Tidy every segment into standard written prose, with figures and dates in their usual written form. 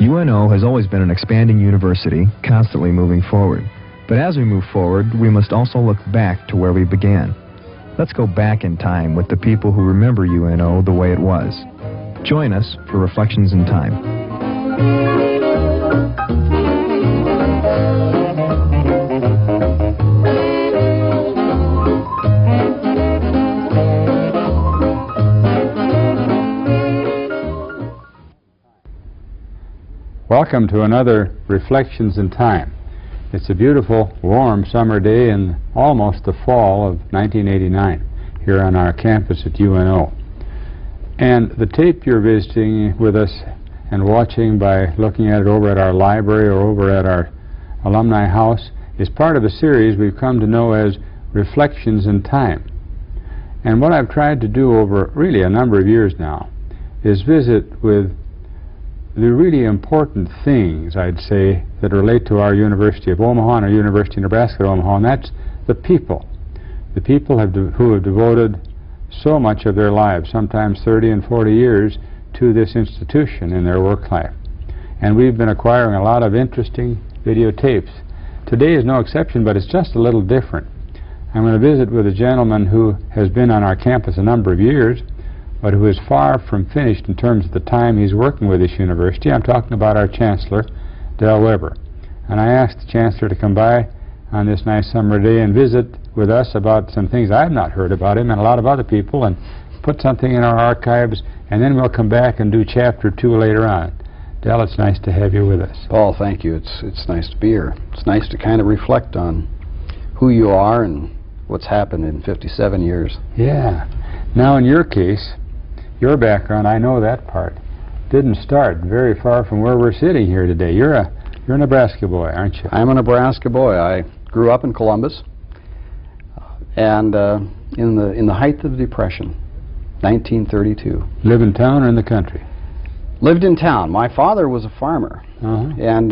UNO has always been an expanding university, constantly moving forward. But as we move forward, we must also look back to where we began. Let's go back in time with the people who remember UNO the way it was. Join us for Reflections in Time. Welcome to another Reflections in Time. It's a beautiful, warm summer day in almost the fall of 1989 here on our campus at UNO. And the tape you're visiting with us and watching by looking at it over at our library or over at our alumni house is part of a series we've come to know as Reflections in Time. And what I've tried to do over really a number of years now is visit with the really important things, I'd say, that relate to our University of Omaha and our University of Nebraska at Omaha, and that's the people. The people who have devoted so much of their lives, sometimes 30 and 40 years, to this institution in their work life. And we've been acquiring a lot of interesting videotapes. Today is no exception, but it's just a little different. I'm going to visit with a gentleman who has been on our campus a number of years, but who is far from finished in terms of the time he's working with this university. I'm talking about our Chancellor, Del Weber. And I asked the Chancellor to come by on this nice summer day and visit with us about some things I've not heard about him and a lot of other people, and put something in our archives, and then we'll come back and do Chapter 2 later on. Del, it's nice to have you with us. Paul, thank you. It's nice to be here. It's nice to kind of reflect on who you are and what's happened in 57 years. Yeah. Now, in your case, your background, I know that part, didn't start very far from where we're sitting here today. You're a Nebraska boy, aren't you? I'm a Nebraska boy. I grew up in Columbus, and in the height of the Depression, 1932. Live in town or in the country? Lived in town. My father was a farmer, and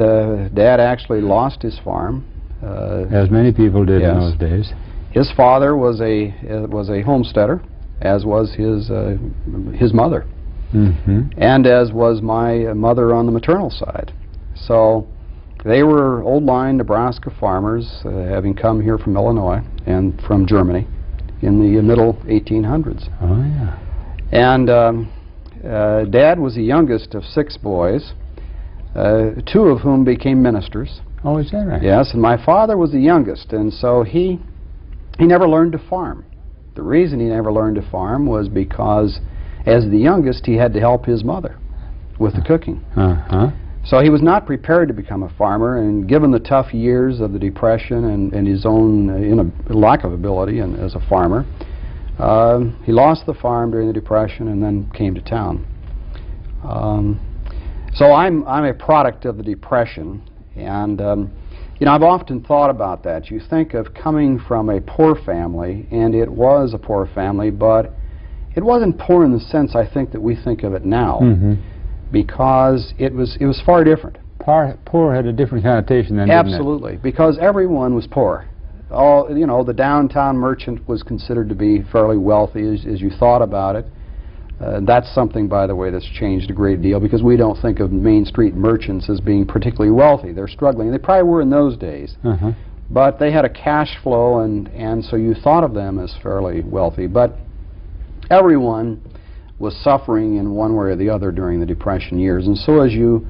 Dad actually lost his farm. As many people did in those days. His father was a homesteader, as was his mother, and as was my mother on the maternal side. So they were old-line Nebraska farmers, having come here from Illinois and from Germany in the middle 1800s. Oh, yeah. And Dad was the youngest of 6 boys, 2 of whom became ministers. Oh, is that right? Yes, and my father was the youngest, and so he never learned to farm. The reason he never learned to farm was because, as the youngest, he had to help his mother with the cooking. So he was not prepared to become a farmer, and given the tough years of the Depression and his own lack of ability as a farmer, he lost the farm during the Depression and then came to town. So I'm a product of the Depression, and you know, I've often thought about that. You think of coming from a poor family, and it was a poor family, but it wasn't poor in the sense I think that we think of it now, because it was far different. Poor had a different connotation then, didn't it? Absolutely, because everyone was poor. You know, the downtown merchant was considered to be fairly wealthy as you thought about it. That's something, by the way, that's changed a great deal, because we don't think of Main Street merchants as being particularly wealthy. They're struggling. They probably were in those days. But they had a cash flow, and so you thought of them as fairly wealthy. But everyone was suffering in one way or the other during the Depression years. And so as you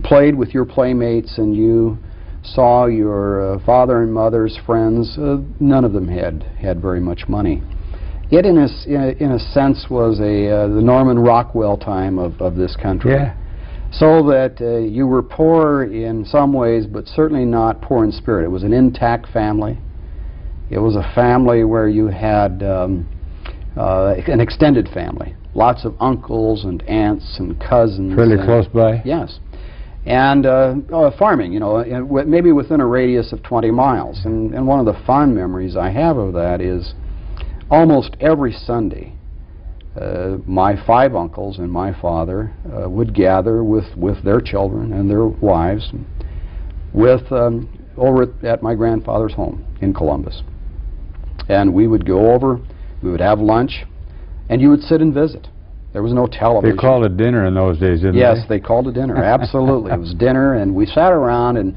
played with your playmates and you saw your father and mother's friends, none of them had very much money. It, in a sense, was the Norman Rockwell time of this country. Yeah. So that you were poor in some ways, but certainly not poor in spirit. It was an intact family. It was a family where you had an extended family. Lots of uncles and aunts and cousins. Fairly close by? Yes. And farming, you know, maybe within a radius of 20 miles. And one of the fond memories I have of that is almost every Sunday, my 5 uncles and my father would gather with their children and their wives over at my grandfather's home in Columbus. And we would go over, we would have lunch, and you would sit and visit. There was no television. They called it dinner in those days, didn't they? Yes, they called it dinner, absolutely. It was dinner, and we sat around, and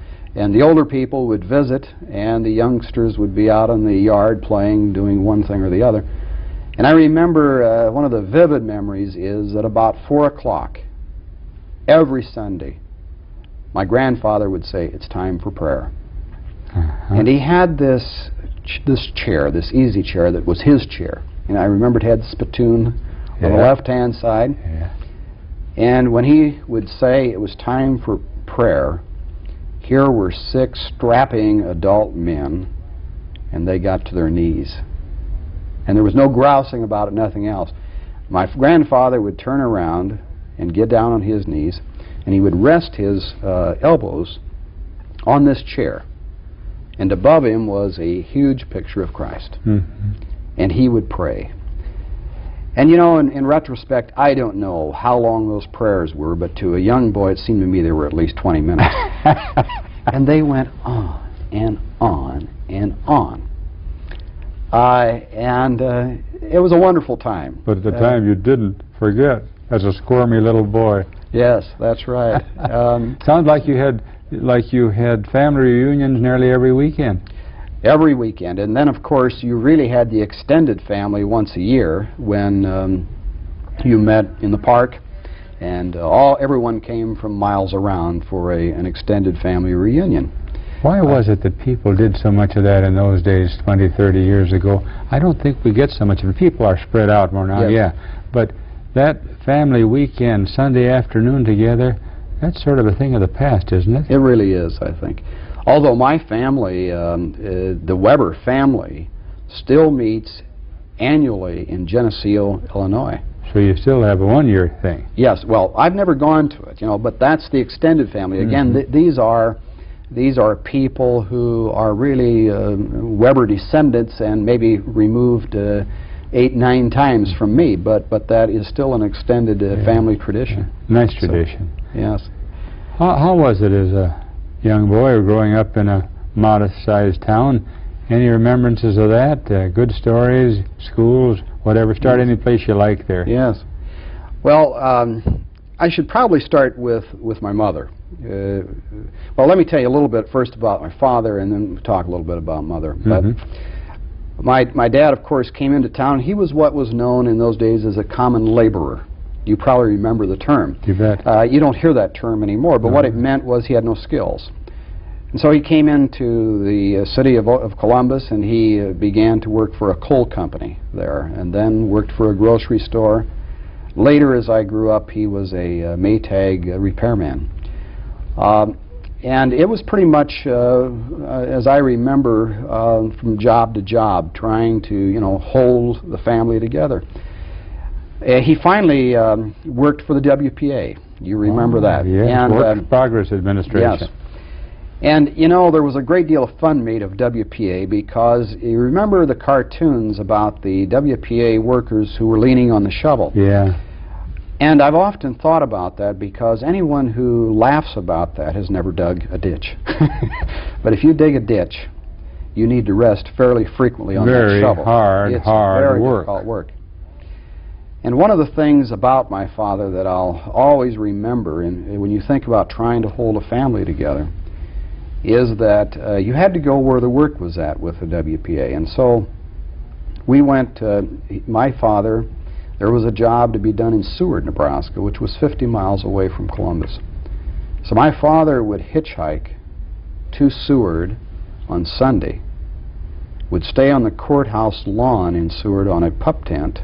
the older people would visit, and the youngsters would be out in the yard playing, doing one thing or the other. And I remember one of the vivid memories is at about 4 o'clock, every Sunday, my grandfather would say, "It's time for prayer." And he had this chair, this easy chair that was his chair. And I remember it had the spittoon on the left-hand side. Yeah. And when he would say it was time for prayer, here were 6 strapping adult men, and they got to their knees. And there was no grousing about it, nothing else. My grandfather would turn around and get down on his knees, and he would rest his elbows on this chair. And above him was a huge picture of Christ. Mm-hmm. And he would pray. And you know, in retrospect, I don't know how long those prayers were, but to a young boy, it seemed to me they were at least 20 minutes. And they went on and on and on. It was a wonderful time. But at the time, you didn't forget, as a squirmy little boy. Yes, that's right. Sounds like you had family reunions nearly every weekend. Every weekend, and then of course you really had the extended family once a year when you met in the park, and everyone came from miles around for an extended family reunion. Why was it that people did so much of that in those days, 20, 30 years ago? I don't think we get so much of it. People are spread out more now, yes. Yeah. But that family weekend, Sunday afternoon together, that's sort of a thing of the past, isn't it? It really is, I think. Although my family, the Weber family, still meets annually in Geneseo, Illinois. So you still have a one-year thing? Yes. Well, I've never gone to it, you know, but that's the extended family. Again, these are people who are really Weber descendants and maybe removed 8, 9 times from me, but that is still an extended family tradition. Yeah. Nice tradition. So, yes. How was it as a young boy growing up in a modest-sized town? Any remembrances of that? Good stories, schools, whatever? Start any place you like there. Yes. Well, I should probably start with my mother. Well, let me tell you a little bit first about my father, and then talk a little bit about mother. But my dad, of course, came into town. He was what was known in those days as a common laborer. You probably remember the term. You bet. You don't hear that term anymore, but what it meant was he had no skills. And so he came into the city of Columbus, and he began to work for a coal company there, and then worked for a grocery store. Later, as I grew up, he was a Maytag repairman. And it was pretty much, as I remember, from job to job, trying to, you know, hold the family together. He finally worked for the WPA. You remember that? Yes, and, Work Progress Administration. Yes. And, you know, there was a great deal of fun made of WPA because you remember the cartoons about the WPA workers who were leaning on the shovel. Yeah. And I've often thought about that because anyone who laughs about that has never dug a ditch. But if you dig a ditch, you need to rest fairly frequently on that shovel. Very hard work. Difficult work. And one of the things about my father that I'll always remember, and when you think about trying to hold a family together, is that you had to go where the work was at with the WPA. And so we went, my father, there was a job to be done in Seward, Nebraska, which was 50 miles away from Columbus. So my father would hitchhike to Seward on Sunday, would stay on the courthouse lawn in Seward on a pup tent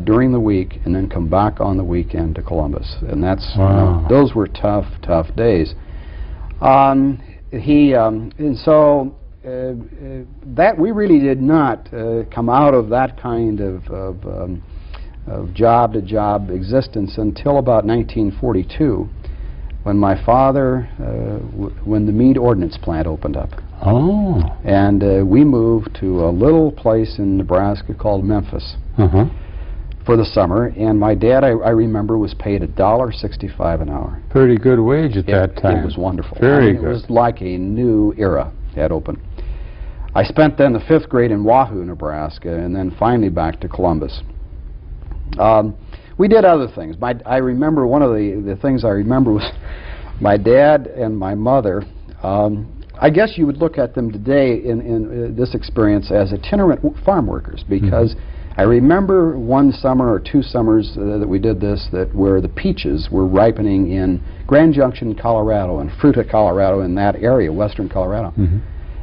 during the week, and then come back on the weekend to Columbus. And that's, you know, those were tough, tough days. And so that we really did not come out of that kind of job-to-job existence until about 1942, when my father, when the Meade Ordnance Plant opened up. Oh. And we moved to a little place in Nebraska called Memphis for the summer, and my dad, I remember, was paid $1.65 an hour. Pretty good wage at that time. It was wonderful. Very good. It was like a new era had opened. I spent then the 5th grade in Wahoo, Nebraska, and then finally back to Columbus. We did other things. I remember one of the things I remember was my dad and my mother. I guess you would look at them today in this experience as itinerant farm workers, because I remember one summer or two summers that we did this, where the peaches were ripening in Grand Junction, Colorado, and Fruita, Colorado, in that area, western Colorado.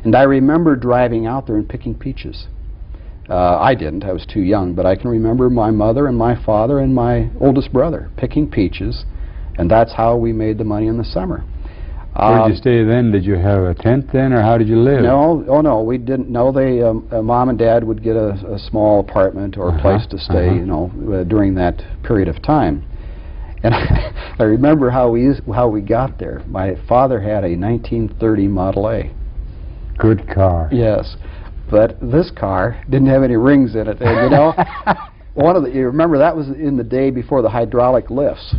And I remember driving out there and picking peaches. I didn't, I was too young, but I can remember my mother and my father and my oldest brother picking peaches, and that's how we made the money in the summer. Where did you stay then? Did you have a tent then, or how did you live? No, no, we didn't. No, they, Mom and Dad would get a small apartment or a place to stay, you know, during that period of time. And I remember how we got there. My father had a 1930 Model A. Good car. Yes, but this car didn't have any rings in it. And, you know, you remember that was in the day before the hydraulic lifts.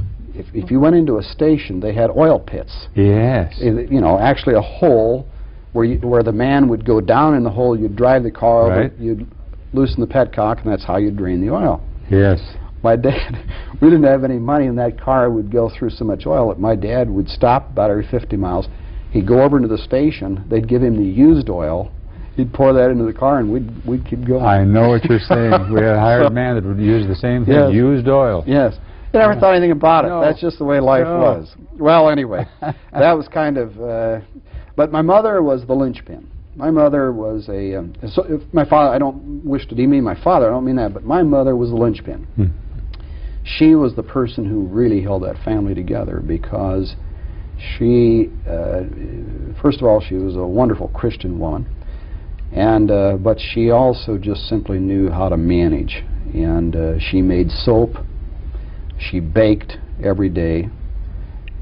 If you went into a station, they had oil pits. Yes. You know, actually a hole where the man would go down in the hole. You'd drive the car over, you'd loosen the petcock, and that's how you drain the oil. Yes. My dad, we didn't have any money, and that car would go through so much oil that my dad would stop about every 50 miles. He'd go over into the station. They'd give him the used oil. He'd pour that into the car, and we'd keep going. I know what you're saying. We had a hired man that would use the same thing, used oil. Yes. I never thought anything about it. No. That's just the way life was. Well, anyway, that was kind of... but my mother was the linchpin. My mother was my father, I don't wish to demean my father, I don't mean that, but my mother was the linchpin. She was the person who really held that family together, because she, first of all, she was a wonderful Christian woman, and but she also just simply knew how to manage. And she made soap. She baked every day.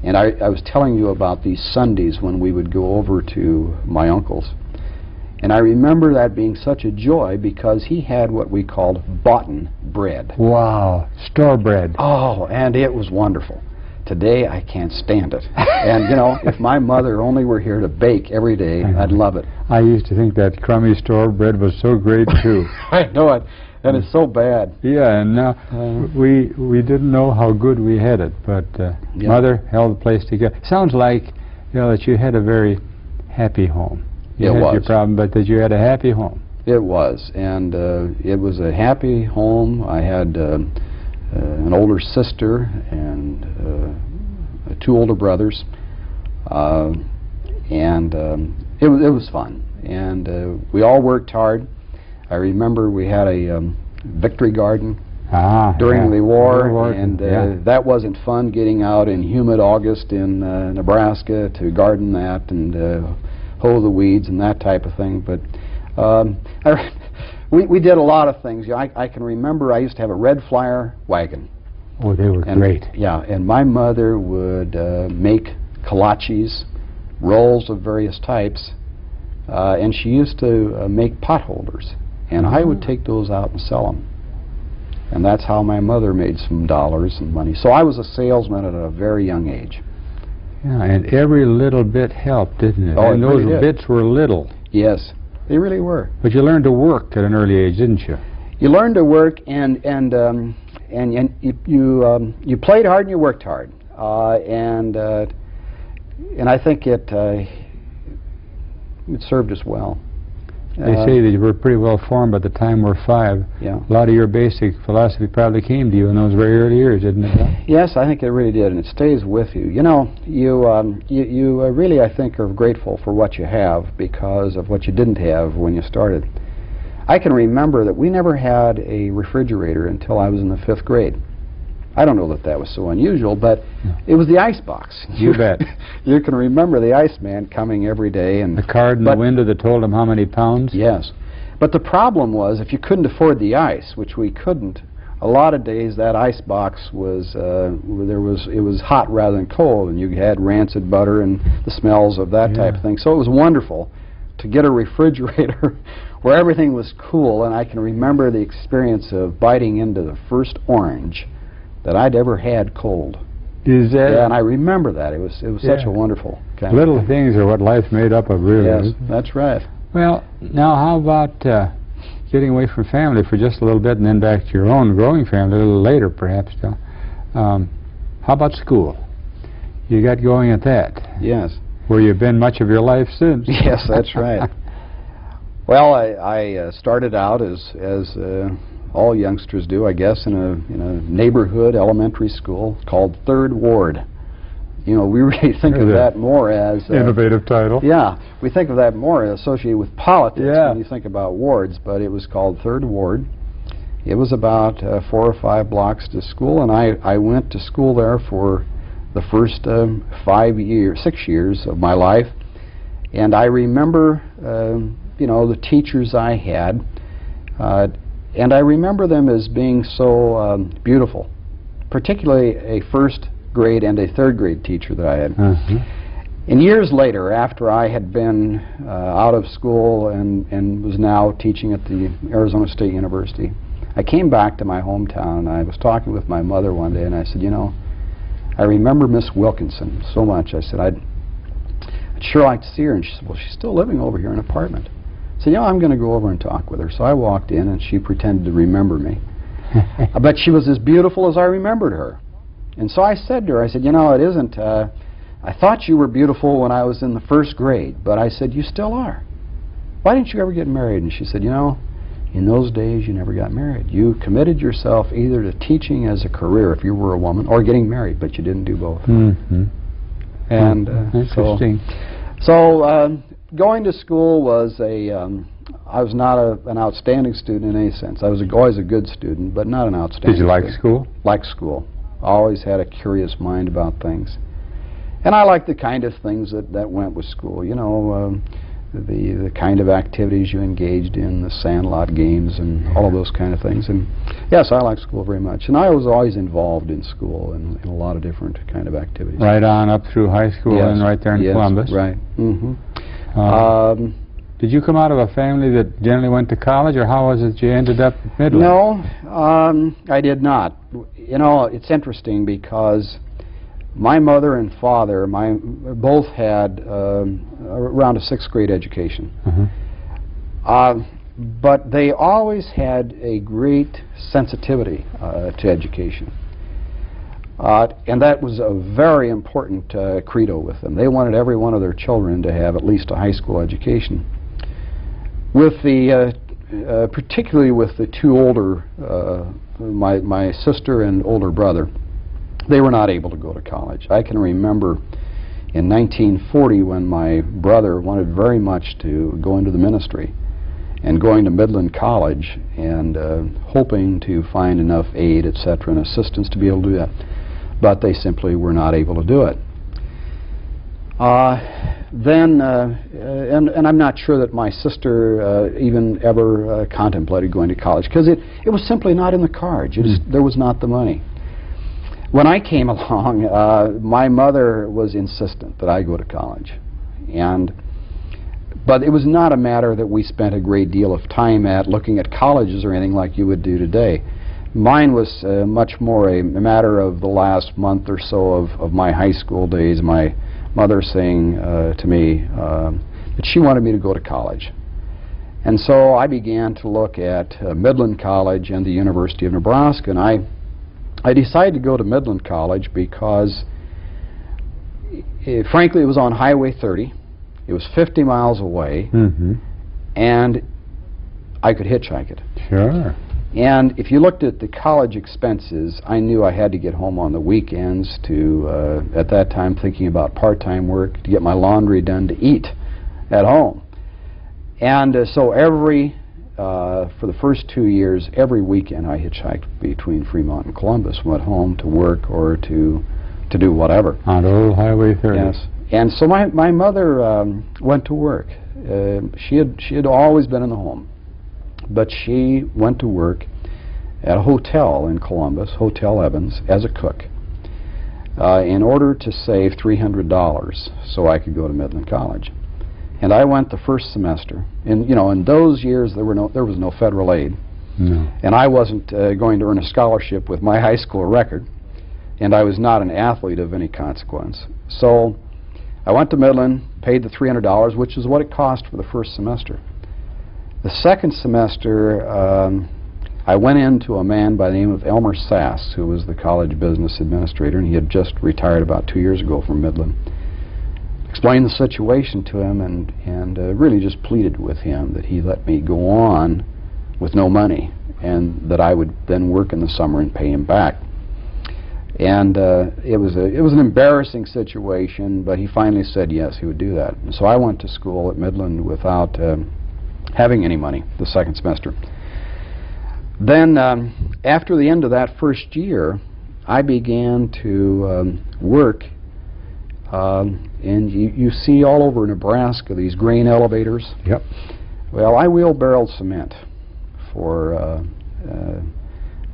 And I was telling you about these Sundays when we would go over to my uncle's. And I remember that being such a joy, because he had what we called boughten bread. Wow, store bread. Oh, and it was wonderful. Today I can't stand it. And you know, if my mother only were here to bake every day, I'd love it. I used to think that crummy store bread was so great too. I know it. And it's so bad. Yeah, and we didn't know how good we had it, but Mother held the place together. Sounds like, you know, that you had a very happy home. You had your problem, but that you had a happy home. It was, and it was a happy home. I had an older sister and 2 older brothers, and it was fun. And we all worked hard. I remember we had a victory garden during the war, and that wasn't fun, getting out in humid August in Nebraska to garden that and hoe the weeds and that type of thing. But we did a lot of things. You know, I can remember I used to have a red flyer wagon. Oh, they were great. Yeah, and my mother would make kolaches, rolls of various types, and she used to make pot holders. And I would take those out and sell them. And that's how my mother made some dollars and money. So I was a salesman at a very young age. Yeah, and every little bit helped, didn't it? Oh, and those bits were little. Yes, they really were. But you learned to work at an early age, didn't you? You learned to work, and you played hard and you worked hard. And I think it served us well. They say that you were pretty well formed by the time we were 5. Yeah. A lot of your basic philosophy probably came to you in those very early years, didn't it? Yes, I think it really did, and it stays with you. You know, you really, I think, are grateful for what you have because of what you didn't have when you started. I can remember that we never had a refrigerator until I was in the 5th grade. I don't know that that was so unusual, but it was the ice box. You bet. You can remember the iceman coming every day. And the card in the window that told him how many pounds? Yes. But the problem was, if you couldn't afford the ice, which we couldn't, a lot of days that ice box was, it was hot rather than cold, and you had rancid butter and the smells of that type of thing. So it was wonderful to get a refrigerator where everything was cool, and I can remember the experience of biting into the first orange that I'd ever had cold. Is that? Yeah, and I remember that. It was such a wonderful kind little of things are what life's made up of, really. Yes, that's right. Well, now how about getting away from family for just a little bit and then back to your own growing family a little later, perhaps, still. How about school? You got going at that. Yes. Where you've been much of your life since. Yes, that's right. Well, I started out as all youngsters do, I guess, in a neighborhood elementary school called Third Ward. You know, we really think of that more as innovative title. Yeah, we think of that more associated with politics when you think about wards, but it was called Third Ward. It was about 4 or 5 blocks to school, and I went to school there for the first 6 years of my life. And I remember, you know, the teachers I had, and I remember them as being so beautiful, particularly a first grade and a third grade teacher that I had. And years later, after I had been out of school and was now teaching at the Arizona State University, I came back to my hometown, and I was talking with my mother one day, and I said, you know, I remember Miss Wilkinson so much. I said, I'd sure like to see her. And she said, well, she's still living over here in an apartment. I said, yeah, I'm going to go over and talk with her. So I walked in, and she pretended to remember me. But she was as beautiful as I remembered her. And so I said to her, I said, you know, it isn't, I thought you were beautiful when I was in the first grade, but I said, you still are. Why didn't you ever get married? And she said, you know, in those days you never got married. You committed yourself either to teaching as a career if you were a woman, or getting married, but you didn't do both. And interesting. So going to school was I was not an outstanding student in any sense. I was always a good student, but not an outstanding Did you like student. school? Liked school. Always had a curious mind about things. And I liked the kind of things that went with school. You know, the kind of activities you engaged in, the sandlot games and all of those kind of things. And yes, I liked school very much. And I was always involved in school in a lot of different kind of activities. Right on up through high school and right there in Columbus. Right. Did you come out of a family that generally went to college, or how was it you ended up at Midland? No, I did not. You know, it's interesting because my mother and father, both had around a 6th grade education. But they always had a great sensitivity to education. And that was a very important credo with them. They wanted every one of their children to have at least a high school education. With the, particularly with the two older, my sister and older brother, they were not able to go to college. I can remember in 1940 when my brother wanted very much to go into the ministry, and going to Midland College and hoping to find enough aid, etc., and assistance to be able to do that. But they simply were not able to do it. And I'm not sure that my sister even ever contemplated going to college, because it was simply not in the cards. There was not the money. When I came along, my mother was insistent that I go to college. But it was not a matter that we spent a great deal of time looking at colleges or anything like you would do today. Mine was much more a matter of the last month or so of my high school days, my mother saying to me that she wanted me to go to college. And so I began to look at Midland College and the University of Nebraska, and I decided to go to Midland College because, frankly, it was on Highway 30. It was 50 miles away, and I could hitchhike it. Sure. And if you looked at the college expenses, I knew I had to get home on the weekends to, at that time, thinking about part-time work, to get my laundry done, to eat at home. And so for the first 2 years, every weekend I hitchhiked between Fremont and Columbus, went home to work or to do whatever. On old Highway 30. Yes. And so my mother went to work. She had always been in the home, but she went to work at a hotel in Columbus, Hotel Evans, as a cook, in order to save $300 so I could go to Midland College. And I went the first semester. And you know, in those years there was no federal aid, and I wasn't going to earn a scholarship with my high school record, and I was not an athlete of any consequence. So I went to Midland, paid the $300, which is what it cost for the first semester. The second semester, I went into a man by the name of Elmer Sass, who was the college business administrator, and he had just retired about 2 years ago from Midland. Explained the situation to him and really just pleaded with him that he let me go on with no money and that I would then work in the summer and pay him back. And it was an embarrassing situation, but he finally said yes, he would do that. And so I went to school at Midland without having any money the second semester. Then after the end of that first year, I began to work, and you see all over Nebraska these grain elevators. Yep. Well, I wheelbarrowed cement for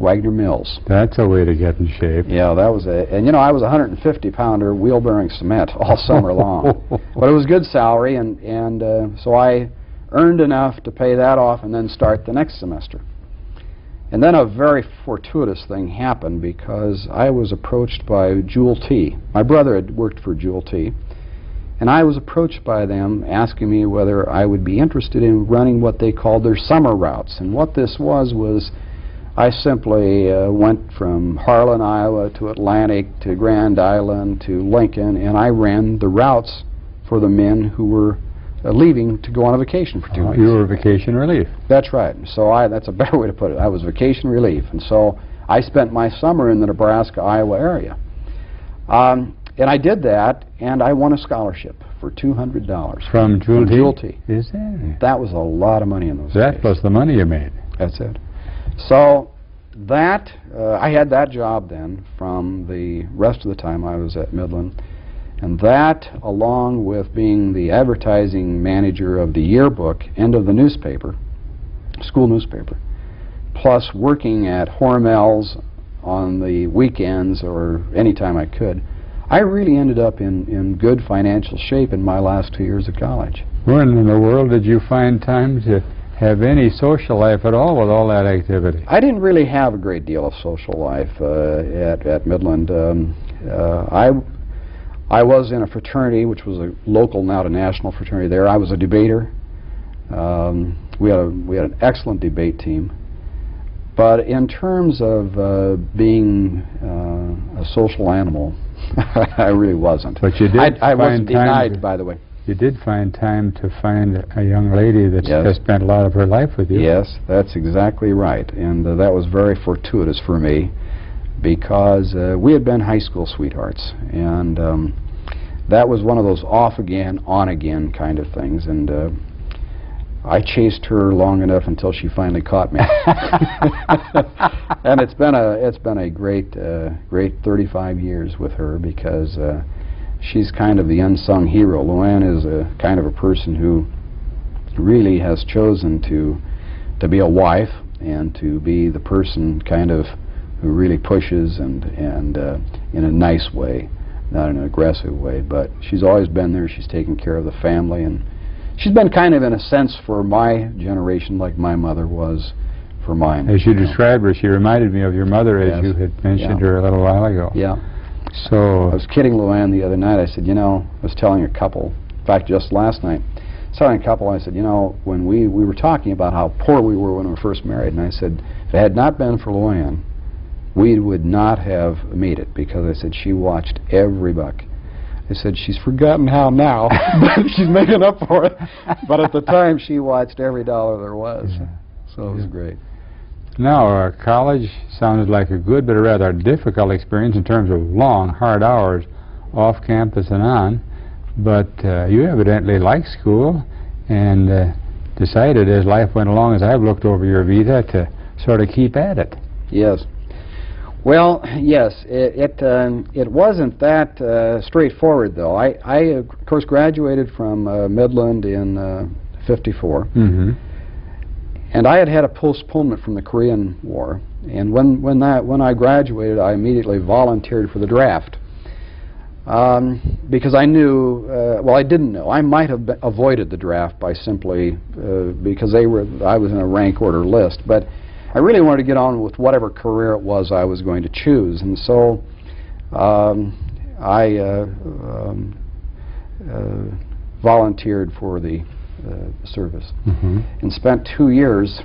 Wagner Mills. That's a way to get in shape. Yeah, that was it. And you know, I was a 150-pounder wheelbarrowing cement all summer long. But it was good salary, and so I earned enough to pay that off and then start the next semester. And then a very fortuitous thing happened because I was approached by Jewel T. My brother had worked for Jewel T. And I was approached by them asking me whether I would be interested in running what they called their summer routes. And what this was I simply went from Harlan, Iowa to Atlantic to Grand Island to Lincoln, and I ran the routes for the men who were leaving to go on a vacation for 2 weeks. You were vacation relief. That's right. So that's a better way to put it. I was vacation relief. And so I spent my summer in the Nebraska-Iowa area. And I did that, and I won a scholarship for $200. From Jewel T. Is that? That was a lot of money in those days. That plus the money you made. That's it. So that, I had that job then from the rest of the time I was at Midland. And that, along with being the advertising manager of the yearbook and of the newspaper, school newspaper, plus working at Hormel's on the weekends or any time I could, I really ended up in good financial shape in my last 2 years of college. When in the world did you find time to have any social life at all with all that activity? I didn't really have a great deal of social life at Midland. I was in a fraternity, which was a local, now a national fraternity there. I was a debater. We had an excellent debate team. But in terms of being a social animal, I really wasn't. But you did I wasn't denied, by the way. You did find time to find a young lady that has spent a lot of her life with you. Yes, that's exactly right. And that was very fortuitous for me, because we had been high school sweethearts, and that was one of those off-again, on-again kind of things, and I chased her long enough until she finally caught me. And it's been a great 35 years with her, because she's kind of the unsung hero. Luann is a kind of a person who really has chosen to be a wife and to be the person kind of who really pushes and in a nice way, not in an aggressive way. But she's always been there. She's taken care of the family, and she's been kind of, in a sense, for my generation, like my mother was for mine. As you described her, she reminded me of your mother, as you had mentioned her a little while ago. Yeah. So I was kidding Luann the other night. I said, you know, I was telling a couple, in fact, just last night, I was telling a couple, I said, you know, when we were talking about how poor we were when we were first married, and I said, if it had not been for Luann, we would not have made it, because I said she watched every buck. I said she's forgotten how now, but she's making up for it. But at the time, she watched every dollar there was. Yeah. So it was great. now, college sounded like a good but a rather difficult experience in terms of long, hard hours off campus and on. But you evidently liked school and decided as life went along, as I've looked over your vita, to sort of keep at it. Yes. Well, yes, it wasn't that straightforward, though. I of course, graduated from Midland in '54, and I had a postponement from the Korean War. And when I graduated, I immediately volunteered for the draft, because I knew, well, I didn't know. I might have avoided the draft by simply because I was in a rank order list, but I really wanted to get on with whatever career it was I was going to choose, and so I volunteered for the service, and spent 2 years.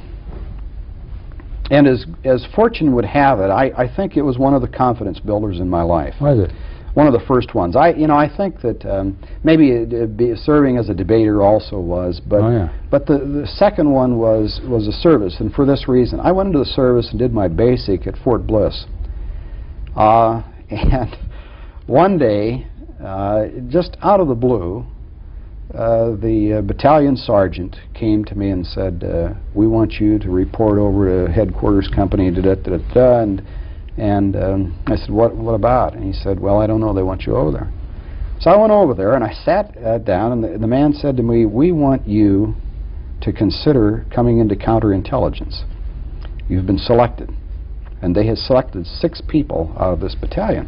And as fortune would have it, I think it was one of the confidence builders in my life. Was it? One of the first ones. I think that maybe serving as a debater also was, but but the second one was a service, and for this reason, I went into the service and did my basic at Fort Bliss, and one day, just out of the blue, the battalion sergeant came to me and said, "We want you to report over to headquarters company," and I said, what about? And he said, "Well, I don't know, they want you over there." So I went over there and I sat down, and the man said to me, "We want you to consider coming into counterintelligence. You've been selected." And they had selected 6 people out of this battalion.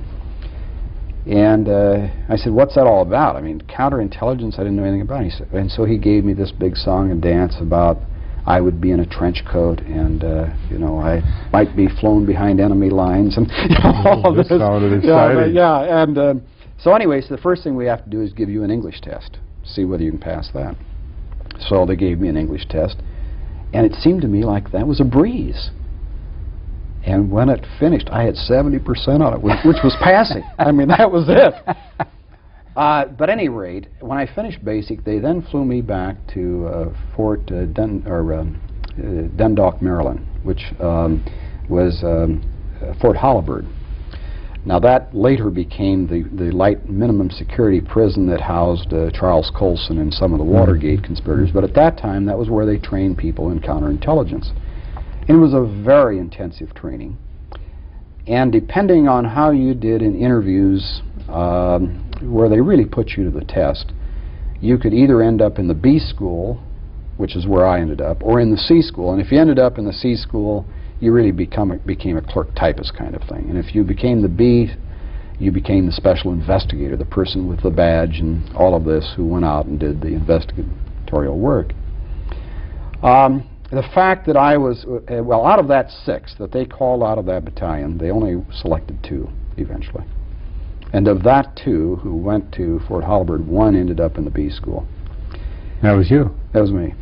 And I said, "What's that all about? I mean, counterintelligence, I didn't know anything about it." He said, and so he gave me this big song and dance about I would be in a trench coat, and you know, I might be flown behind enemy lines, and all of this. Sounded exciting. And so anyways, the first thing we have to do is give you an English test, see whether you can pass that. So they gave me an English test, and it seemed to me like that was a breeze. And when it finished, I had 70% on it, which was passing. I mean, that was it. But at any rate, when I finished basic, they then flew me back to Fort Dundalk, Maryland, which was Fort Holabird. Now that later became the light minimum security prison that housed Charles Colson and some of the Watergate conspirators. But at that time, that was where they trained people in counterintelligence. And it was a very intensive training. And depending on how you did in interviews, where they really put you to the test, you could either end up in the B school, which is where I ended up, or in the C school. And if you ended up in the C school, you really became a clerk typist kind of thing. And if you became the B, you became the special investigator, the person with the badge and all of this who went out and did the investigatorial work. The fact that I was, well, out of that 6 that they called out of that battalion, they only selected 2 eventually. And of that 2 who went to Fort Holabird, 1 ended up in the B school. That was you? That was me.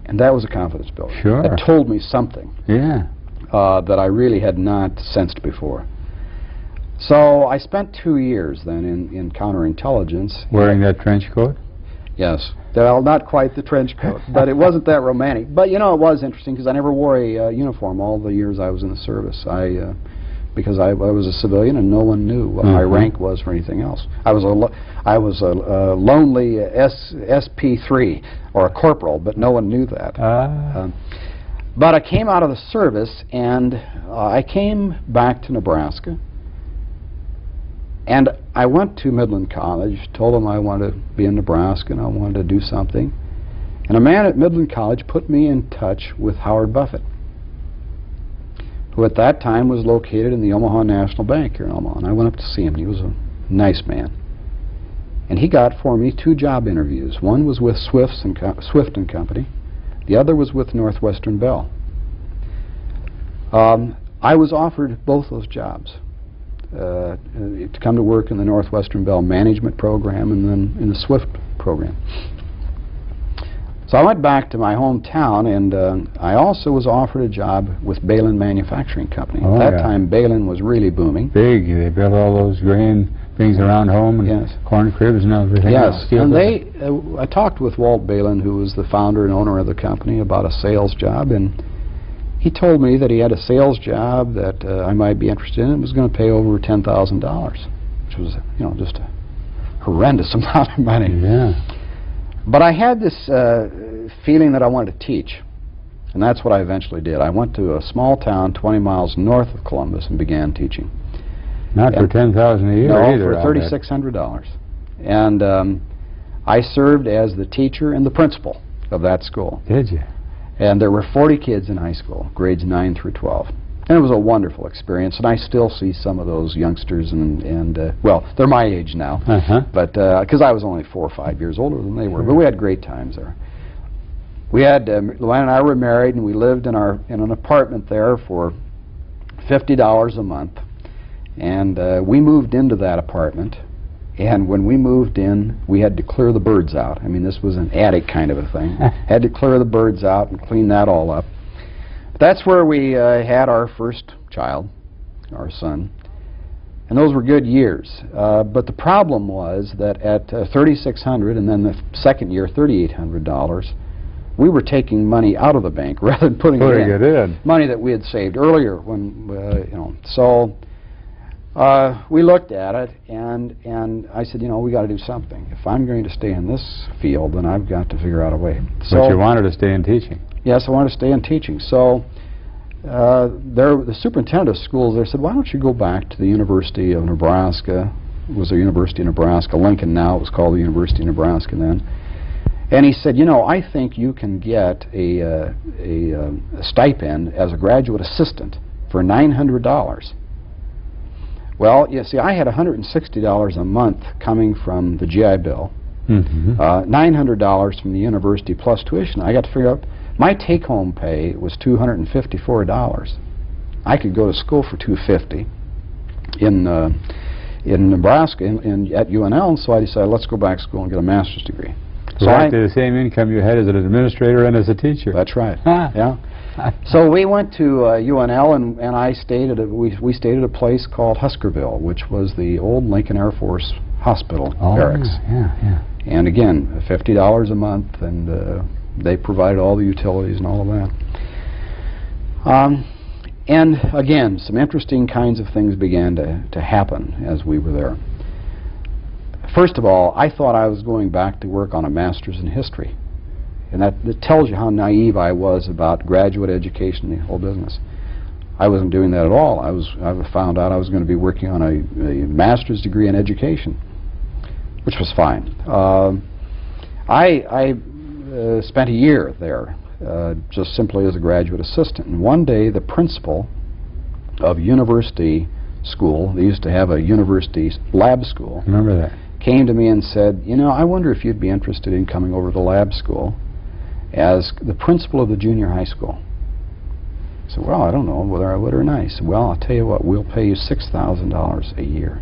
And that was a confidence builder. Sure. It told me something. Yeah. That I really had not sensed before. So I spent 2 years then in counterintelligence. Wearing that trench coat? Yes. Well, not quite the trench coat, but it wasn't that romantic. But you know, it was interesting because I never wore a uniform all the years I was in the service. Because I was a civilian and no one knew what my rank was or anything else. I was a lonely SP3 or a corporal, but no one knew that. But I came out of the service and I came back to Nebraska. And I went to Midland College, told them I wanted to be in Nebraska and I wanted to do something. And a man at Midland College put me in touch with Howard Buffett, who at that time was located in the Omaha National Bank here in Omaha. And I went up to see him. He was a nice man. And he got for me 2 job interviews. One was with Swift and Company. The other was with Northwestern Bell. I was offered both those jobs. To come to work in the Northwestern Bell management program and then in the Swift program. So I went back to my hometown, and I also was offered a job with Balin Manufacturing Company. At that time, Balin was really booming. Big. They built all those grain things around home and corn cribs and everything. Yes, and I talked with Walt Balin, who was the founder and owner of the company, about a sales job, and he told me that he had a sales job that I might be interested in. It was going to pay over $10,000, which was, you know, just a horrendous amount of money. Yeah. But I had this feeling that I wanted to teach, and that's what I eventually did. I went to a small town 20 miles north of Columbus and began teaching. Not for $10,000 a year either. No, for $3,600. And I served as the teacher and the principal of that school. Did you? And there were 40 kids in high school, grades 9 through 12. And it was a wonderful experience, and I still see some of those youngsters, and well, they're my age now, but because I was only 4 or 5 years older than they were, but we had great times there. We had, Luann and I were married, and we lived in an apartment there for $50 a month, and we moved into that apartment And when we moved in, we had to clear the birds out. I mean, this was an attic kind of a thing. Had to clear the birds out and clean that all up. That's where we had our first child, our son. And those were good years. But the problem was that at $3,600 and then the second year, $3,800, we were taking money out of the bank rather than putting it in. Money that we had saved earlier when, you know. So we looked at it, and I said, you know, we got to do something. If I'm going to stay in this field, then I've got to figure out a way. So, but you wanted to stay in teaching. Yes, I wanted to stay in teaching. So the superintendent of schools there said, why don't you go back to the University of Nebraska? It was the University of Nebraska, Lincoln now. It was called the University of Nebraska then. And he said, you know, I think you can get a stipend as a graduate assistant for $900. Well, you see, I had $160 a month coming from the GI Bill, $900 from the university plus tuition. I got to figure out my take-home pay was $254. I could go to school for $250 in Nebraska at UNL, and so I decided let's go back to school and get a master's degree. So exactly the same income you had as an administrator and as a teacher. That's right. Yeah. So we went to UNL, and I stayed at we stayed at a place called Huskerville, which was the old Lincoln Air Force Hospital barracks. Yeah. And again, $50 a month, and they provided all the utilities and all of that. And again, some interesting kinds of things began to happen as we were there. First of all, I thought I was going back to work on a master's in history. And that tells you how naive I was about graduate education and the whole business. I wasn't doing that at all. I found out I was going to be working on a master's degree in education, which was fine. I spent a year there, just simply as a graduate assistant. And one day, the principal of university school, they used to have a university lab school. Remember that? Came to me and said, you know, I wonder if you'd be interested in coming over to the lab school as the principal of the junior high school. I said, well, I don't know whether I would or not. He said, well, I'll tell you what, we'll pay you $6,000 a year.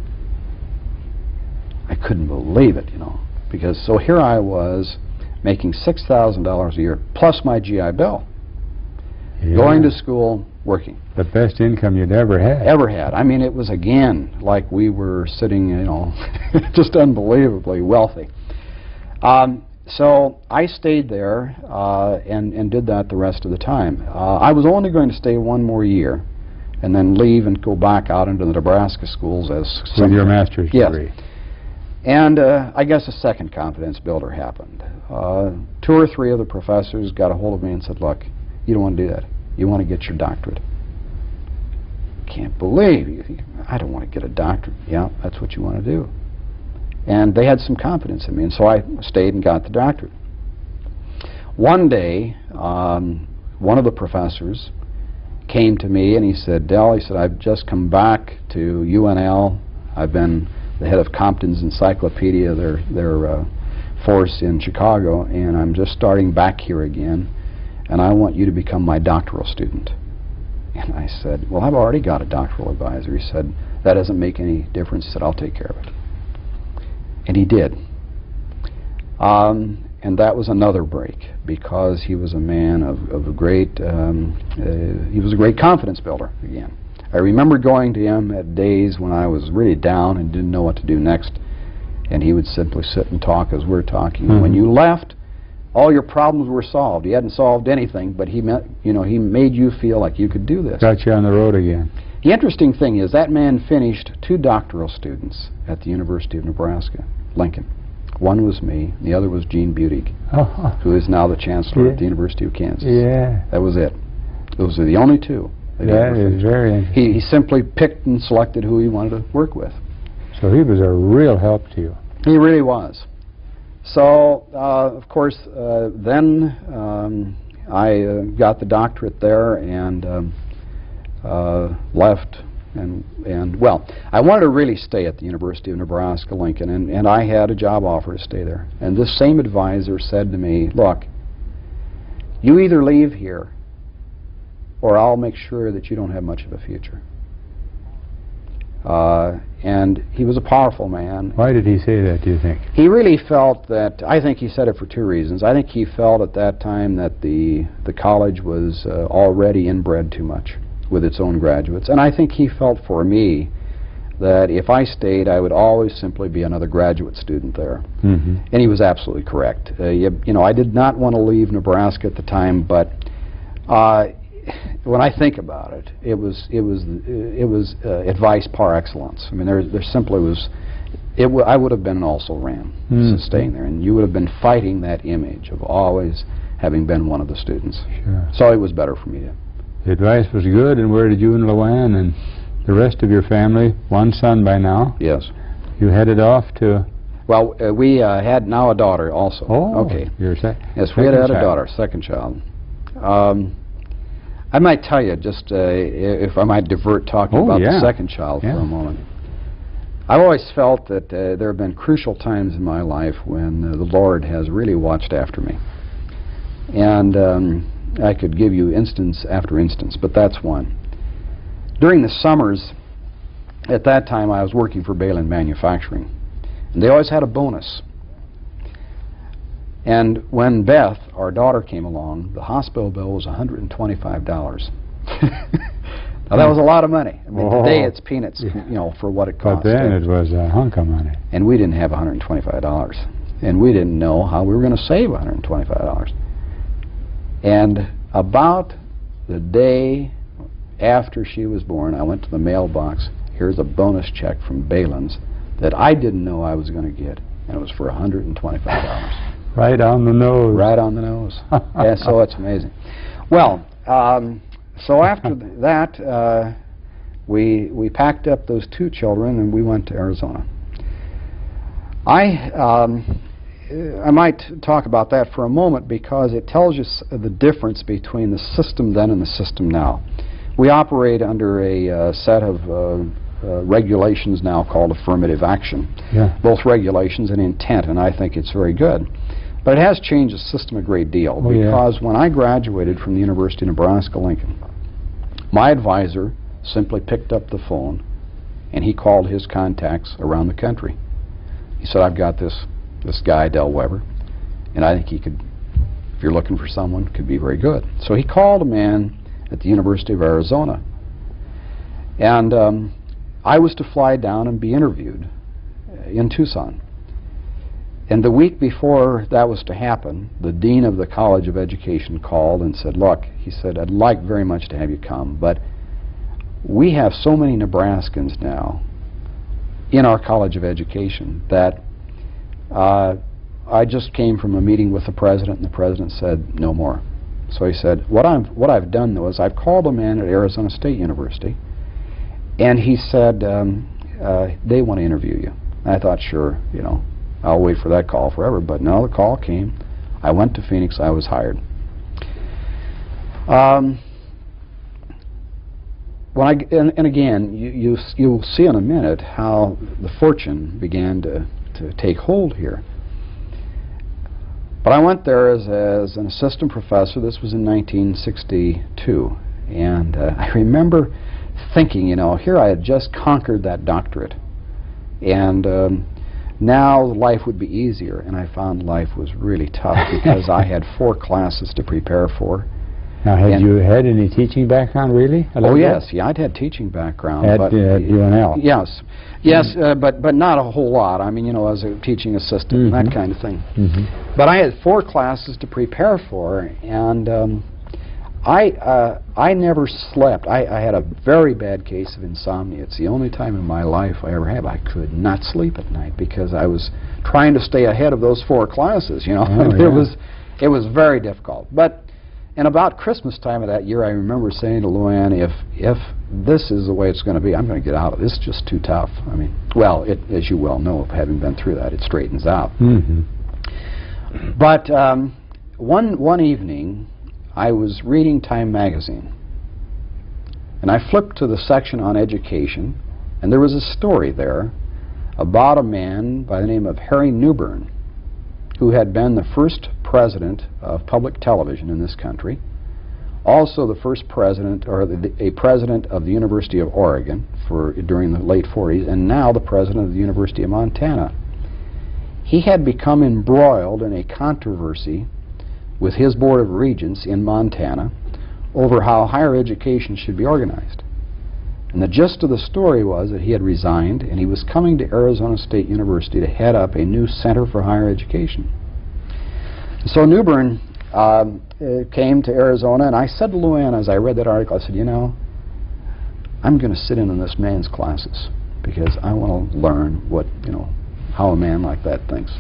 I couldn't believe it, you know, because so here I was making $6,000 a year plus my GI Bill, going to school, working. The best income you'd ever had. Ever had. I mean, it was again like we were sitting, you know, just unbelievably wealthy. So I stayed there and did that the rest of the time. I was only going to stay one more year and then leave and go back out into the Nebraska schools as with your master's degree. Yes. And I guess a second confidence builder happened. 2 or 3 of the professors got a hold of me and said, look, you don't want to do that. You want to get your doctorate. Can't believe I don't want to get a doctorate. Yeah, that's what you want to do. And they had some confidence in me, and so I stayed and got the doctorate. One day, one of the professors came to me and he said, Del, he said, I've just come back to UNL. I've been the head of Compton's Encyclopedia, their force in Chicago, and I'm just starting back here again, and I want you to become my doctoral student. And I said, well, I've already got a doctoral advisor. He said, that doesn't make any difference. He said, I'll take care of it. And he did. And that was another break, because he was a man of a great, he was a great confidence builder again. I remember going to him at days when I was really down and didn't know what to do next, and he would simply sit and talk as we're talking. And when you left, all your problems were solved. He hadn't solved anything, but he meant, you know, he made you feel like you could do this. Got you on the road again. The interesting thing is that man finished 2 doctoral students at the University of Nebraska, Lincoln. One was me, and the other was Gene Budig, who is now the chancellor at the University of Kansas. Yeah. That was it. Those are the only 2. That is very interesting. He simply picked and selected who he wanted to work with. So he was a real help to you. He really was. So, of course, then I got the doctorate there and left. And well, I wanted to really stay at the University of Nebraska, Lincoln, and I had a job offer to stay there. And this same advisor said to me, look, you either leave here or I'll make sure that you don't have much of a future. And he was a powerful man. Why did he say that, do you think? He really felt that, I think he said it for two reasons. I think he felt at that time that the college was already inbred too much with its own graduates. And I think he felt for me that if I stayed, I would always simply be another graduate student there. Mm-hmm. And he was absolutely correct. You know, I did not want to leave Nebraska at the time, but when I think about it, it was advice par excellence. I mean, there simply was. I would have been an also-ran staying there, and you would have been fighting that image of always having been one of the students. Sure. So it was better for me to. The advice was good, and where did you and Luann and the rest of your family, one son by now? Yes. You headed off to. Well, we had now a daughter also. Oh, okay. Yes, we had a daughter, second child. I might tell you, just if I might divert talking about the second child for a moment. I've always felt that there have been crucial times in my life when the Lord has really watched after me. And I could give you instance after instance, but that's one. During the summers, at that time I was working for Balin Manufacturing, and they always had a bonus. And when Beth, our daughter, came along, the hospital bill was $125. Now that was a lot of money. I mean, today it's peanuts, you know, for what it cost. But then it was a hunk of money. And we didn't have $125, and we didn't know how we were going to save $125. And about the day after she was born, I went to the mailbox. Here's a bonus check from Balin's that I didn't know I was going to get, and it was for $125. Right on the nose. Right on the nose. Yeah, so it's amazing. Well, so after that, we packed up those two children and we went to Arizona. I might talk about that for a moment because it tells you the difference between the system then and the system now. We operate under a set of regulations now called affirmative action. Yeah. Both regulations and intent, and I think it's very good. But it has changed the system a great deal because when I graduated from the University of Nebraska-Lincoln, my advisor simply picked up the phone and he called his contacts around the country. He said, I've got this guy, Del Weber, and I think he could, if you're looking for someone, could be very good. So he called a man at the University of Arizona, and I was to fly down and be interviewed in Tucson. And the week before that was to happen, the dean of the College of Education called and said, look, he said, I'd like very much to have you come, but we have so many Nebraskans now in our College of Education that I just came from a meeting with the president, and the president said no more. So he said, what I've done though is I've called a man at Arizona State University, and he said they want to interview you. And I thought, sure, you know, I'll wait for that call forever. But no, the call came. I went to Phoenix. I was hired. And again, you'll see in a minute how the fortune began to take hold here. But I went there as an assistant professor. This was in 1962. And I remember thinking, you know, here I had just conquered that doctorate. And now life would be easier. And I found life was really tough because I had 4 classes to prepare for. Now, had you had any teaching background, really? Oh, yes. Yeah, I'd had teaching background. At UNL? Yes. Yes, but not a whole lot. I mean, you know, as a teaching assistant and that kind of thing. But I had 4 classes to prepare for, and I never slept. I had a very bad case of insomnia. It's the only time in my life I ever have. I could not sleep at night because I was trying to stay ahead of those 4 classes, you know. It was very difficult. But and about Christmas time of that year, I remember saying to Luann, if this is the way it's going to be, I'm going to get out of this. It's just too tough. I mean, well, as you well know, having been through that, it straightens out. But one evening, I was reading Time magazine, and I flipped to the section on education, and there was a story there about a man by the name of Harry Newbern, who had been the first president of public television in this country, Also the first president, or a president of the University of Oregon during the late 40s, and now the president of the University of Montana. He had become embroiled in a controversy with his Board of Regents in Montana over how higher education should be organized. And the gist of the story was that he had resigned and he was coming to Arizona State University to head up a new Center for Higher Education. So New Bern came to Arizona, and I said to Luann as I read that article, I said, you know, I'm going to sit in on this man's classes because I want to learn what, you know, how a man like that thinks.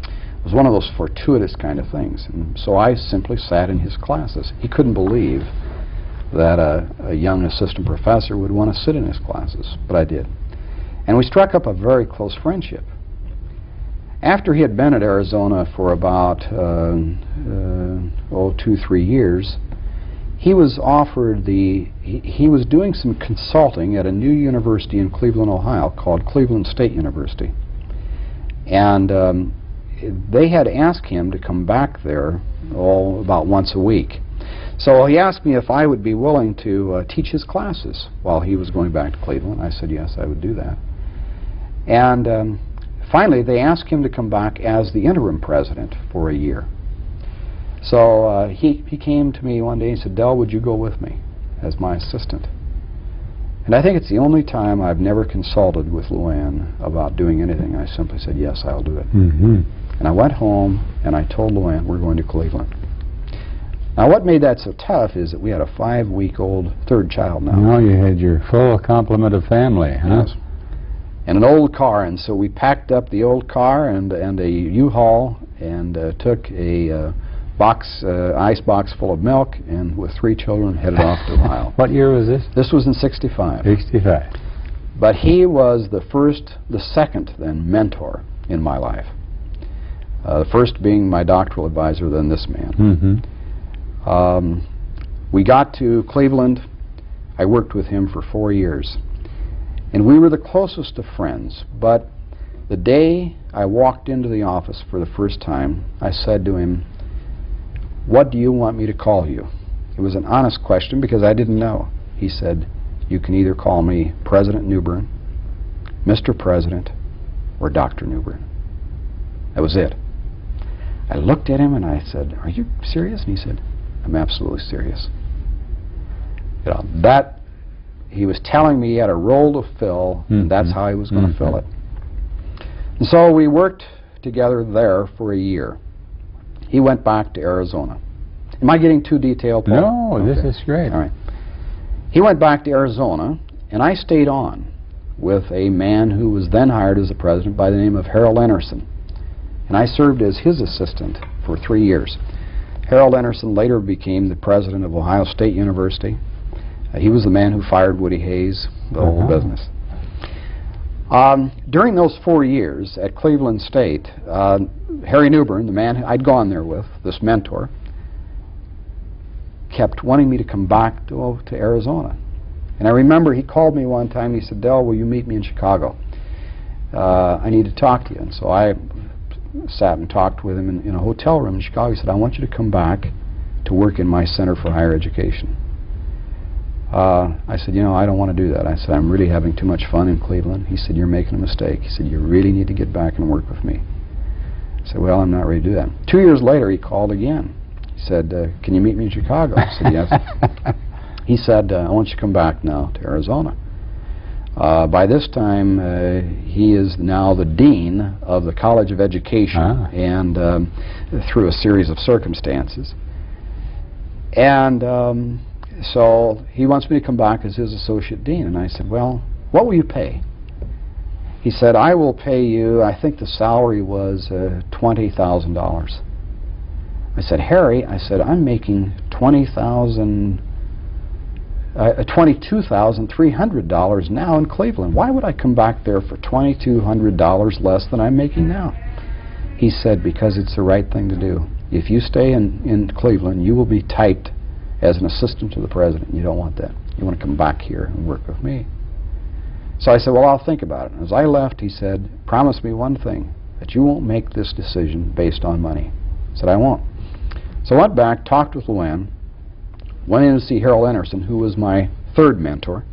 It was one of those fortuitous kind of things. And so I simply sat in his classes. He couldn't believe that a young assistant professor would want to sit in his classes, but I did. And we struck up a very close friendship. After he had been at Arizona for about 2-3 years, he was offered he was doing some consulting at a new university in Cleveland, Ohio called Cleveland State University. And they had asked him to come back there about once a week. So he asked me if I would be willing to teach his classes while he was going back to Cleveland. I said yes, I would do that. And finally, they asked him to come back as the interim president for a year. So he came to me one day and said, Del, would you go with me as my assistant? And I think it's the only time I've never consulted with Luann about doing anything. I simply said, yes, I'll do it. Mm-hmm. And I went home and I told Luann, we're going to Cleveland. Now what made that so tough is that we had a 5-week-old third child now. Now you had your full complement of family, huh? Yes. And an old car, and so we packed up the old car and a U-Haul and took a ice box full of milk, and with 3 children headed off to Ohio. What year was this? This was in '65. 65. But he was the second then mentor in my life. The first being my doctoral advisor, then this man. Mm-hmm. We got to Cleveland. I worked with him for 4 years. And we were the closest of friends, but the day I walked into the office for the first time, I said to him, what do you want me to call you? It was an honest question because I didn't know. He said, you can either call me President New Bern, Mr. President, or Dr. New Bern. That was it. I looked at him and I said, are you serious? And he said, I'm absolutely serious. You know, that he was telling me he had a role to fill, and that's how he was going to fill it. And so we worked together there for a year. He went back to Arizona. Am I getting too detailed, Paul? No, okay. This is great. All right. He went back to Arizona, and I stayed on with a man who was then hired as the president by the name of Harold Enerson. And I served as his assistant for 3 years. Harold Enerson later became the president of Ohio State University. He was the man who fired Woody Hayes, the whole business. During those 4 years at Cleveland State, Harry New Bern, the man I'd gone there with, this mentor, kept wanting me to come back to Arizona. And I remember he called me one time, he said, Del, will you meet me in Chicago? I need to talk to you. And so I sat and talked with him in a hotel room in Chicago. He said, I want you to come back to work in my Center for Higher Education. I said, you know, I don't want to do that. I said, I'm really having too much fun in Cleveland. He said, you're making a mistake. He said, you really need to get back and work with me. I said, well, I'm not ready to do that. 2 years later, he called again. He said, can you meet me in Chicago? I said, yes. He said, I want you to come back now to Arizona. By this time, he is now the dean of the College of Education, and through a series of circumstances. And so he wants me to come back as his associate dean. And I said, well, what will you pay? He said, I will pay you, I think the salary was $20,000. I said, Harry, I said, I'm making $22,300 now in Cleveland. Why would I come back there for $2,200 less than I'm making now? He said, because it's the right thing to do. If you stay in Cleveland, you will be typed as an assistant to the president. You don't want that. You want to come back here and work with me. So I said, well, I'll think about it. And as I left, he said, promise me one thing, that you won't make this decision based on money. I said, I won't. So I went back, talked with Luann, went in to see Harold Anderson, who was my third mentor.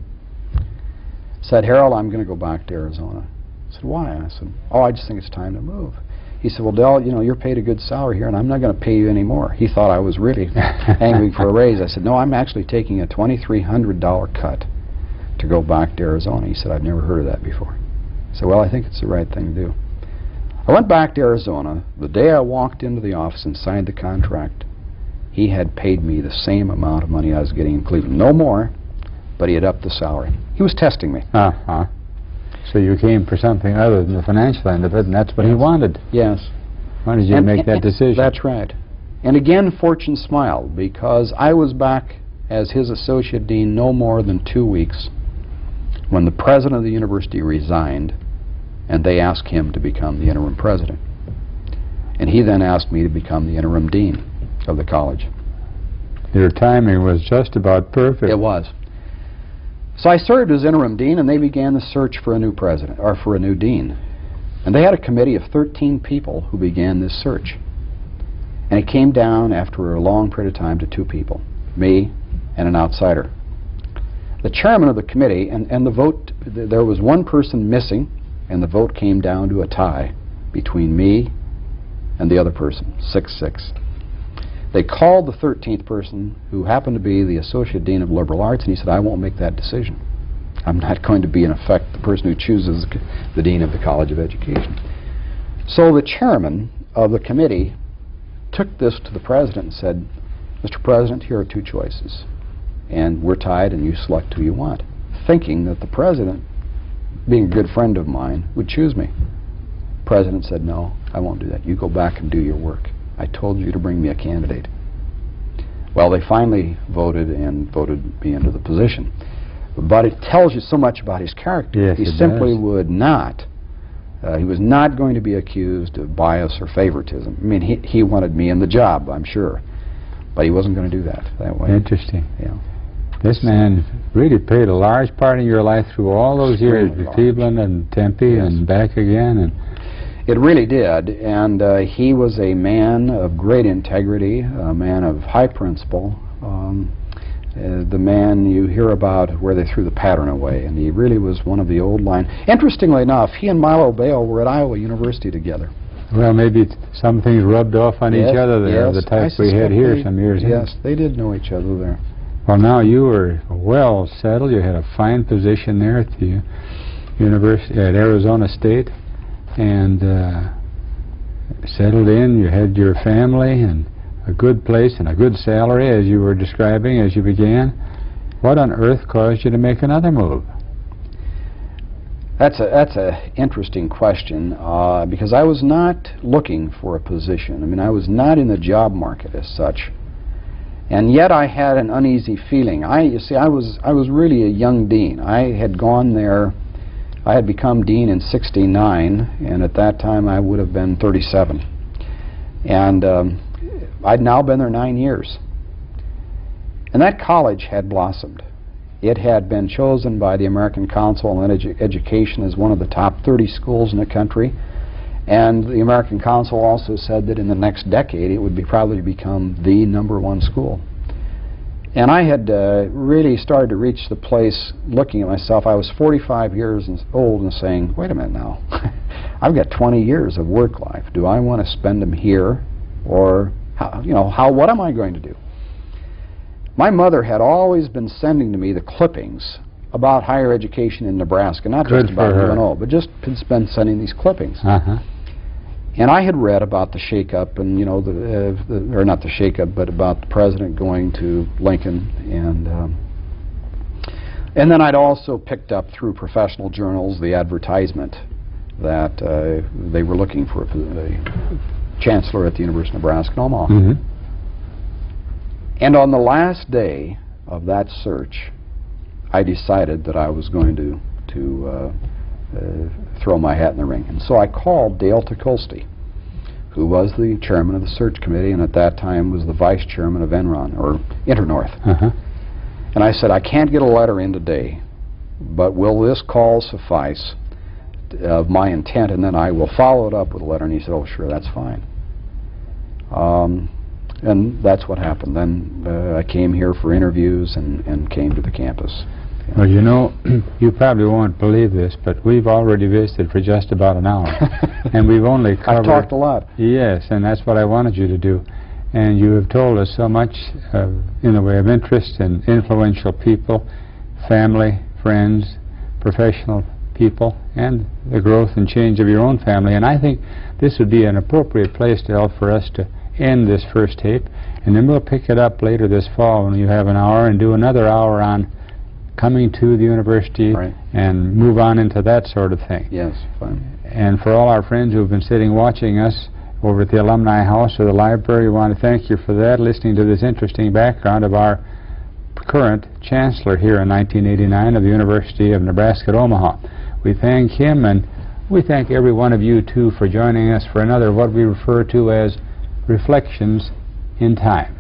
Said, Harold, I'm going to go back to Arizona. I said, why? I said, oh, I just think it's time to move. He said, well, Del, you know, you're paid a good salary here, and I'm not going to pay you any more. He thought I was really angry for a raise. I said, no, I'm actually taking a $2,300 cut to go back to Arizona. He said, I've never heard of that before. I said, well, I think it's the right thing to do. I went back to Arizona. The day I walked into the office and signed the contract, he had paid me the same amount of money I was getting in Cleveland. No more, but he had upped the salary. He was testing me. Uh-huh. So you came for something other than the financial end of it, and that's what he wanted. Yes. Why did you make that decision? That's right. And again, fortune smiled, because I was back as his associate dean no more than 2 weeks when the president of the university resigned, and they asked him to become the interim president. And he then asked me to become the interim dean of the college. Your timing was just about perfect. It was. So I served as interim dean, and they began the search for a new president, or for a new dean. And they had a committee of 13 people who began this search. And it came down after a long period of time to 2 people, me and an outsider. The chairman of the committee, and the vote, there was one person missing, and the vote came down to a tie between me and the other person, 6-6. They called the 13th person, who happened to be the Associate Dean of Liberal Arts, and he said, I won't make that decision. I'm not going to be, in effect, the person who chooses the Dean of the College of Education. So the chairman of the committee took this to the president and said, Mr. President, here are 2 choices, and we're tied, and you select who you want, thinking that the president, being a good friend of mine, would choose me. The president said, no, I won't do that. You go back and do your work. I told you to bring me a candidate. Well, they finally voted and voted me into the position. But it tells you so much about his character. Yes, he simply would not, he was not going to be accused of bias or favoritism. I mean, he wanted me in the job, I'm sure. But he wasn't going to do that way. Interesting. Yeah. This man really played a large part in your life through all those years, with Cleveland and Tempe and back again. And it really did, and he was a man of great integrity, a man of high principle, the man you hear about where they threw the pattern away, and he really was one of the old line. Interestingly enough, he and Mabel L were at Iowa University together. Well, maybe some things rubbed off on each other there, the type we had here some years ago. Yes, they did know each other there. Well, now you were well settled. You had a fine position there at the university at Arizona State, and settled in. You had your family and a good place and a good salary, as you were describing as you began. What on earth caused you to make another move? That's a interesting question, because I was not looking for a position. I mean, I was not in the job market as such, and yet I had an uneasy feeling. You see, I was really a young dean. I had gone there. I had become dean in '69, and at that time I would have been 37. And I'd now been there 9 years. And that college had blossomed. It had been chosen by the American Council on Education as one of the top 30 schools in the country. And the American Council also said that in the next decade it would probably become the #1 school. And I had really started to reach the place, looking at myself. I was 45 years old and saying, wait a minute now, I've got 20 years of work life. Do I want to spend them here, or what am I going to do? My mother had always been sending to me the clippings about higher education in Nebraska, not just about UNO, but just been sending these clippings. And I had read about the shakeup, and or not the shakeup, but about the president going to Lincoln, and then I'd also picked up through professional journals the advertisement that they were looking for a chancellor at the University of Nebraska in Omaha. And on the last day of that search, I decided that I was going to throw my hat in the ring. And so I called Dale Tukolsky, who was the chairman of the search committee, and at that time was the vice chairman of Enron, or Internorth. And I said, I can't get a letter in today, but will this call suffice of my intent, and then I will follow it up with a letter? And he said, oh, sure, that's fine. And that's what happened. Then I came here for interviews and came to the campus. Well, you know, you probably won't believe this, but we've already visited for just about an hour. And we've only covered... I've talked a lot. Yes, and that's what I wanted you to do. And you have told us so much in the way of interest in influential people, family, friends, professional people, and the growth and change of your own family. And I think this would be an appropriate place to help for us to end this first tape. And then we'll pick it up later this fall when you have an hour and do another hour on coming to the university, right, and move on into that sort of thing. Yes, fine. And for all our friends who have been sitting watching us over at the Alumni House or the library, we want to thank you for that, listening to this interesting background of our current chancellor here in 1989 of the University of Nebraska at Omaha. We thank him, and we thank every one of you too for joining us for another what we refer to as Reflections in Time.